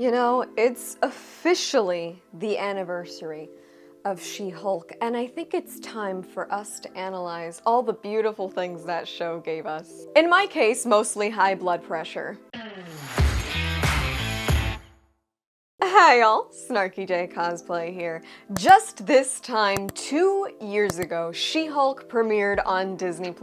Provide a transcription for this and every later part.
You know, it's officially the anniversary of She-Hulk, and I think it's time for us to analyze all the beautiful things that show gave us. In my case, mostly high blood pressure. Hi y'all, Snarky J Cosplay here. Just this time 2 years ago, She-Hulk premiered on Disney+.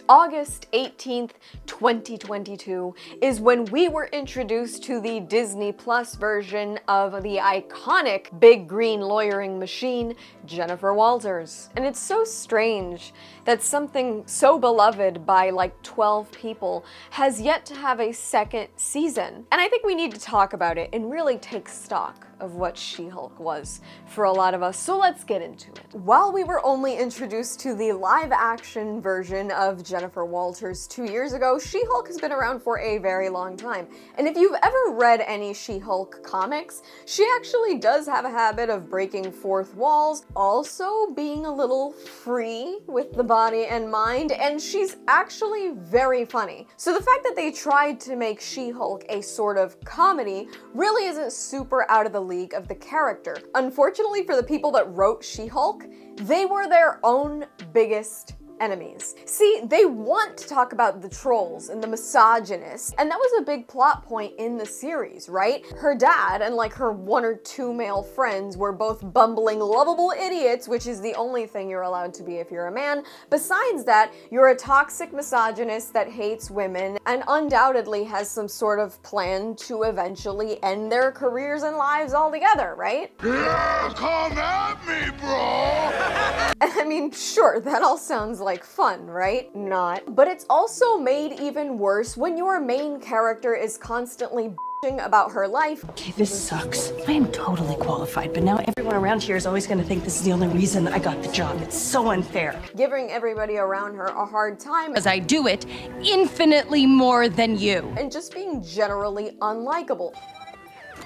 August 18th, 2022 is when we were introduced to the Disney+ version of the iconic big green lawyering machine, Jennifer Walters. And it's so strange that something so beloved by like 12 people has yet to have a second season. And I think we need to talk about it and really take stock of what She-Hulk was for a lot of us, so let's get into it. While we were only introduced to the live-action version of Jennifer Walters 2 years ago, She-Hulk has been around for a very long time. And if you've ever read any She-Hulk comics, she actually does have a habit of breaking fourth walls, also being a little free with the body and mind, and she's actually very funny. So the fact that they tried to make She-Hulk a sort of comedy really isn't super out of the league of the character. Unfortunately for the people that wrote She-Hulk, they were their own biggest enemies. See, they want to talk about the trolls and the misogynists, and that was a big plot point in the series, right? Her dad and like her 1 or 2 male friends were both bumbling, lovable idiots, which is the only thing you're allowed to be if you're a man. Besides that, you're a toxic misogynist that hates women and undoubtedly has some sort of plan to eventually end their careers and lives altogether, right? Yeah, come at me, bro! I mean, sure, that all sounds like fun, right? Not. But it's also made even worse when your main character is constantly bitching about her life. Okay, this sucks. I am totally qualified, but now everyone around here is always gonna think this is the only reason I got the job. It's so unfair. Giving everybody around her a hard time. Because I do it infinitely more than you. And just being generally unlikable.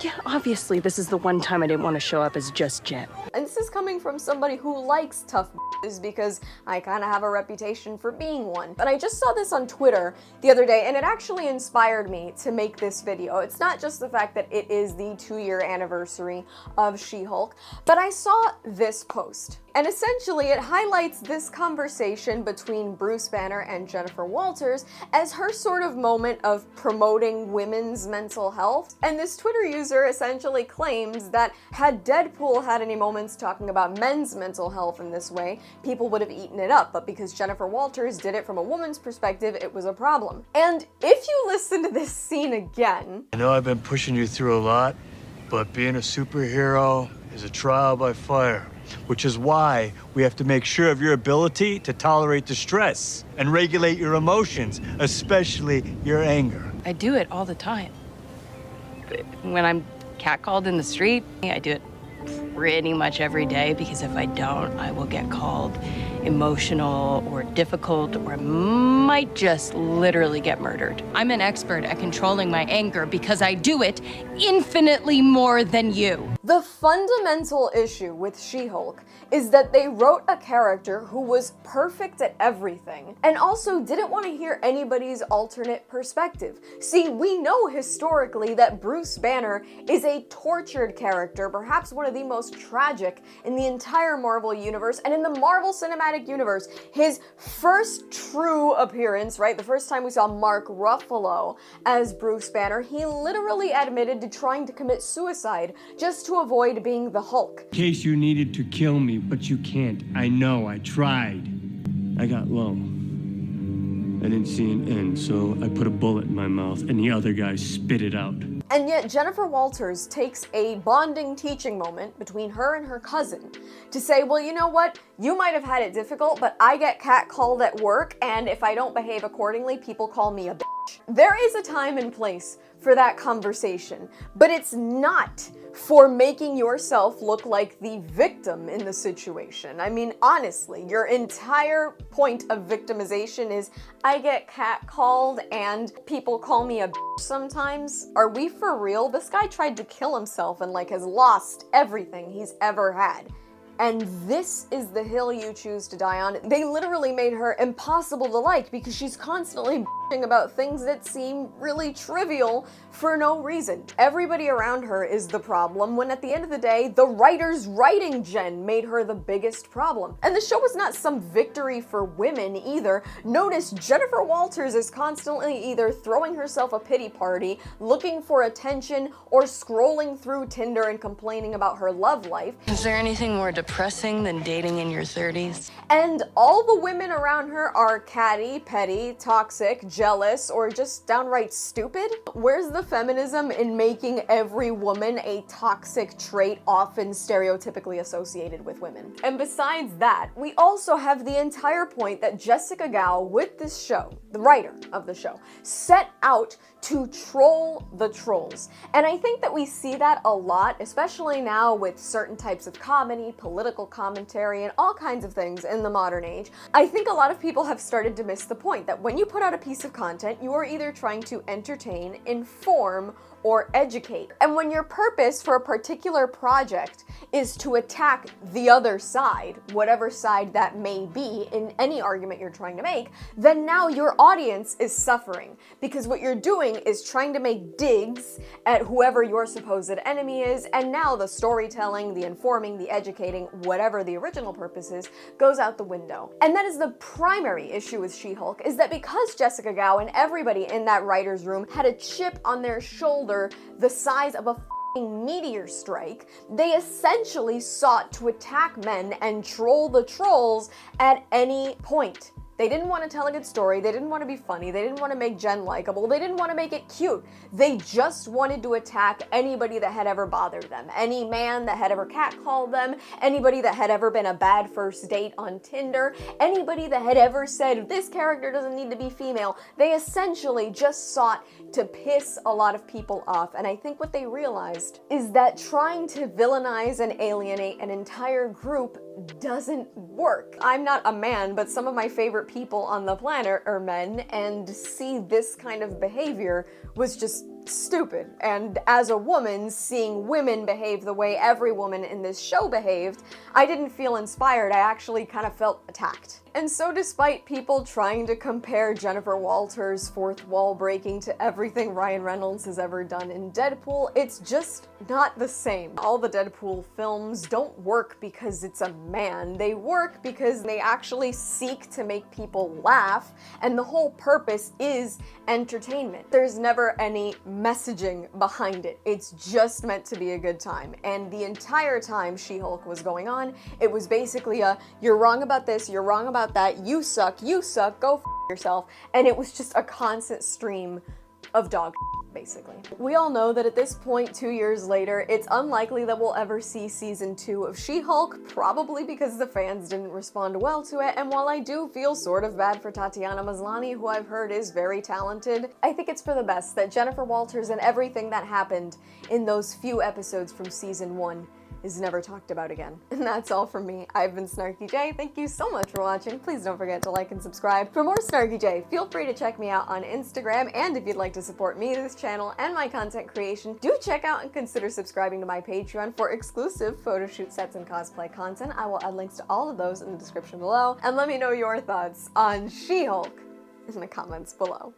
Yeah, obviously this is the one time I didn't want to show up as just Jen. And this is coming from somebody who likes tough bitches because I kind of have a reputation for being one. But I just saw this on Twitter the other day and it actually inspired me to make this video. It's not just the fact that it is the 2-year anniversary of She-Hulk, but I saw this post. And essentially it highlights this conversation between Bruce Banner and Jennifer Walters as her sort of moment of promoting women's mental health. And this Twitter user essentially claims that had Deadpool had any moments talking about men's mental health in this way, people would have eaten it up, but because Jennifer Walters did it from a woman's perspective, it was a problem. And if you listen to this scene again... I know I've been pushing you through a lot, but being a superhero is a trial by fire. Which is why we have to make sure of your ability to tolerate the stress and regulate your emotions, especially your anger. I do it all the time. When I'm catcalled in the street, I do it pretty much every day because if I don't, I will get called emotional or difficult or might just literally get murdered. I'm an expert at controlling my anger because I do it infinitely more than you. The fundamental issue with She-Hulk is that they wrote a character who was perfect at everything and also didn't want to hear anybody's alternate perspective. See, we know historically that Bruce Banner is a tortured character, perhaps one of the most tragic in the entire Marvel universe, and in the Marvel Cinematic Universe, his first true appearance, right, the first time we saw Mark Ruffalo as Bruce Banner, he literally admitted to trying to commit suicide just to avoid being the Hulk. In case you needed to kill me, but you can't. I know, I tried. I got low. I didn't see an end, so I put a bullet in my mouth and the other guy spit it out. And yet Jennifer Walters takes a bonding teaching moment between her and her cousin to say, well, you know what? You might have had it difficult, but I get catcalled at work, and if I don't behave accordingly, people call me a bitch. There is a time and place for that conversation, but it's not for making yourself look like the victim in the situation. I mean, honestly, your entire point of victimization is, I get catcalled and people call me a bitch sometimes. Are we for real? This guy tried to kill himself and like has lost everything he's ever had. And this is the hill you choose to die on. They literally made her impossible to like because she's constantly about things that seem really trivial for no reason. Everybody around her is the problem, when at the end of the day, the writer's writing gen made her the biggest problem. And the show was not some victory for women either. Notice Jennifer Walters is constantly either throwing herself a pity party, looking for attention, or scrolling through Tinder and complaining about her love life. Is there anything more depressing than dating in your 30s? And all the women around her are catty, petty, toxic, jealous, or just downright stupid. Where's the feminism in making every woman a toxic trait often stereotypically associated with women? And besides that, we also have the entire point that Jessica Gao, with this show, the writer of the show, set out to troll the trolls. And I think that we see that a lot, especially now with certain types of comedy, political commentary, and all kinds of things in the modern age. I think a lot of people have started to miss the point that when you put out a piece of content, you are either trying to entertain, inform, or educate. And when your purpose for a particular project is to attack the other side, whatever side that may be in any argument you're trying to make, then now your audience is suffering. Because what you're doing is trying to make digs at whoever your supposed enemy is, and now the storytelling, the informing, the educating, whatever the original purpose is, goes out the window. And that is the primary issue with She-Hulk, is that because Jessica Gao and everybody in that writer's room had a chip on their shoulder the size of a meteor strike, they essentially sought to attack men and troll the trolls at any point. They didn't want to tell a good story, they didn't want to be funny, they didn't want to make Jen likable, they didn't want to make it cute. They just wanted to attack anybody that had ever bothered them. Any man that had ever catcalled them, anybody that had ever been a bad first date on Tinder, anybody that had ever said, this character doesn't need to be female. They essentially just sought to piss a lot of people off. And I think what they realized is that trying to villainize and alienate an entire group doesn't work. I'm not a man, but some of my favorite people on the planet are men, and to see this kind of behavior was just stupid. And as a woman, seeing women behave the way every woman in this show behaved, I didn't feel inspired. I actually kind of felt attacked. And so despite people trying to compare Jennifer Walters' fourth wall breaking to everything Ryan Reynolds has ever done in Deadpool, it's just not the same. All the Deadpool films don't work because it's a man. They work because they actually seek to make people laugh, and the whole purpose is entertainment. There's never any messaging behind it. It's just meant to be a good time. And the entire time She-Hulk was going on, it was basically a, you're wrong about this, you're wrong about that, you suck, go f yourself. And it was just a constant stream of dog basically. We all know that at this point, 2 years later, it's unlikely that we'll ever see season 2 of She-Hulk, probably because the fans didn't respond well to it. And while I do feel sort of bad for Tatiana Maslany, who I've heard is very talented, I think it's for the best that Jennifer Walters and everything that happened in those few episodes from season 1 is never talked about again. And that's all from me. I've been Snarky J. Thank you so much for watching. Please don't forget to like and subscribe. For more Snarky J, feel free to check me out on Instagram, and if you'd like to support me, this channel, and my content creation, do check out and consider subscribing to my Patreon for exclusive photo shoot sets and cosplay content. I will add links to all of those in the description below, and let me know your thoughts on She-Hulk in the comments below.